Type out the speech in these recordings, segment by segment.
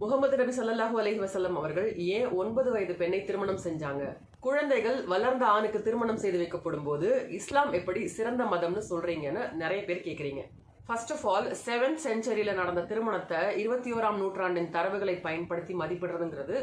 முகமது நபி ஸல்லல்லாஹு அலைஹி வஸல்லம் அவர்கள் ஏன் 9 வயது பெண்ணை திருமணம் செஞ்சாங்க? குழந்தைகள் வளர்ந்த ஆணுக்கு திருமணம் செய்து வைக்கப்படும் போது இஸ்லாம் எப்படி சிறந்த மதம்னு சொல்றீங்கன்னு நிறைய பேர் கேக்குறீங்க. ஃபர்ஸ்ட் ஆஃப் ஆல் 7th செஞ்சுரியில நடந்த திருமணத்தை 21ஆம் நூற்றாண்டின் தரவுகளை பயன்படுத்தி மதிப்பிடுறதுங்கிறது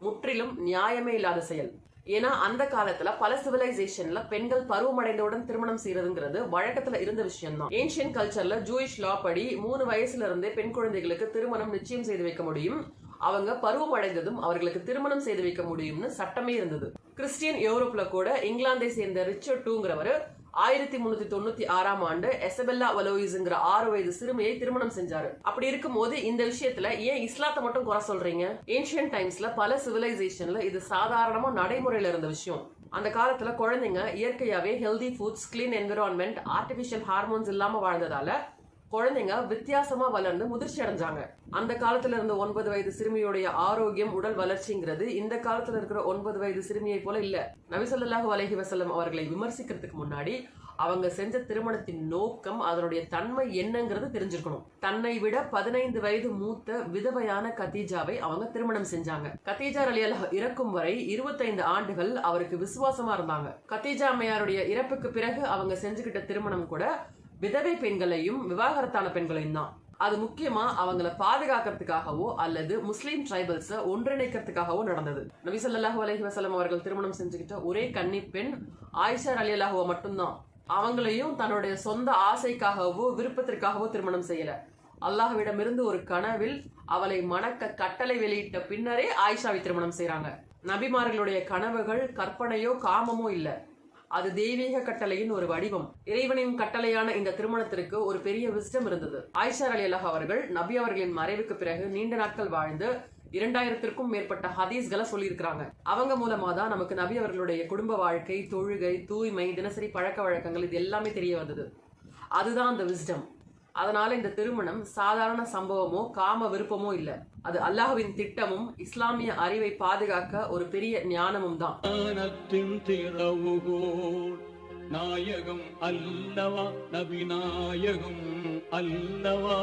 முற்றிலும் நியாயமே இல்லாத செயல். ஏன்னா அந்த காலத்துல பல சிவிலைசேஷன்ல பெண்கள் பருவமடைந்தவுடன் திருமணம் செய்யறதுங்கிறது வழக்கத்துல இருந்த விஷயம் தான். ஏன்ஷியன் கல்ச்சர்ல ஜூயிஷ் லா படி 3 வயசுல இருந்தே பெண் குழந்தைகளுக்கு திருமணம் நிச்சயம் செய்து வைக்க முடியும், அவங்க பருவம் அடைந்ததும் அவர்களுக்கு திருமணம் செய்து வைக்க முடியும்னு சட்டமே இருந்தது. கிறிஸ்டியன் யூரோப்ல கூட இங்கிலாந்தை சேர்ந்த ரிச்சர்ட் டூங்கிறவர் 1396ஆம் ஆண்டு எசபெல்லா வலோயிஸ்ங்கிற 6 வயது சிறுமியை திருமணம் செஞ்சாரு. அப்படி இருக்கும்போது இந்த விஷயத்துல ஏன் இஸ்லாத்தை மட்டும் குறை சொல்றீங்க? ஏன்ஷியன் டைம்ஸ்ல பல சிவிலைசேஷன்ல இது சாதாரணமா நடைமுறையில இருந்த விஷயம். அந்த காலத்துல குழந்தைங்க இயற்கையாவே healthy foods, clean environment, artificial hormones இல்லாம வாழ்ந்ததால குழந்தைங்க வித்தியாசமா வளர்ந்து முதிர்ச்சி அடைஞ்சாங்க. அந்த காலத்துல இருந்த 9 வயது சிறுமியுடைய ஆரோக்கியம், உடல் வளர்ச்சிங்கிறது இந்த காலத்துல இருக்கிற 9 வயது சிறுமியை போல இல்ல. நபி ஸல்லல்லாஹு அலைஹி வஸல்லம் அவர்களை விமர்சிக்கிறதுக்கு முன்னாடி அவங்க செஞ்ச திருமணத்தின் நோக்கம், அதனுடைய தன்மை என்னங்கிறது தெரிஞ்சிருக்கணும். தன்னை விட 15 வயது மூத்த விதவையான கதீஜாவை அவங்க திருமணம் செஞ்சாங்க. கதீஜா ரலியல்லாஹு இறக்கும் வரை 25 ஆண்டுகள் அவருக்கு விசுவாசமா இருந்தாங்க. கதீஜா அம்மையாருடைய இறப்புக்கு பிறகு அவங்க செஞ்சுக்கிட்ட திருமணம் கூட விதவை பெண்களையும் விவாகரத்தான பெண்களையும் தான். அது முக்கியமா அவங்கள பாதுகாக்கிறதுக்காகவோ அல்லது முஸ்லீம் ட்ரைபல்ஸ ஒன்றிணைக்கிறதுக்காகவோ நடந்தது. நபி ஸல்லல்லாஹு அலைஹி வஸல்லம் அவர்கள் திருமணம் செஞ்சுக்கிட்ட ஒரே கன்னி பெண் ஆயிஷா ரலியல்லாஹு மட்டும்தான். அவங்களையும் தன்னுடைய சொந்த ஆசைக்காகவோ விருப்பத்திற்காகவோ திருமணம் செய்யல. அல்லாஹ்விடமிருந்து ஒரு கனவில் அவளை மணக்க கட்டளை வெளியிட்ட பின்னரே ஆயிஷாவை திருமணம் செய்யறாங்க. நபிமார்களுடைய கனவுகள் கற்பனையோ காமமோ இல்ல, அது தெய்வீக கட்டளையின் ஒரு வடிவம். இறைவனின் கட்டளையான இந்த திருமணத்திற்கு ஒரு பெரிய விஸ்டம் இருந்தது. ஆயிஷா ரலியல்லாஹு அவர்கள் நபி அவர்களின் மறைவுக்கு பிறகு நீண்ட நாட்கள் வாழ்ந்து 2000க்கும் மேற்பட்ட ஹதீஸ்களை சொல்லியிருக்கிறாங்க. அவங்க மூலமா தான் நமக்கு நபி அவர்களுடைய குடும்ப வாழ்க்கை, தொழுகை, தூய்மை, தினசரி பழக்க வழக்கங்கள் இது எல்லாமே தெரிய வந்தது. அதுதான் அந்த விஸ்டம். அதனால இந்த திருமணம் சாதாரண சம்பவமோ காம விருப்பமோ இல்ல, அது அல்லாஹ்வின் திட்டமும் இஸ்லாமிய அறிவை பாதுகாக்க ஒரு பெரிய ஞானமும் தான். நாயகம் அல்லவா, நபி நாயகம் அல்லவா.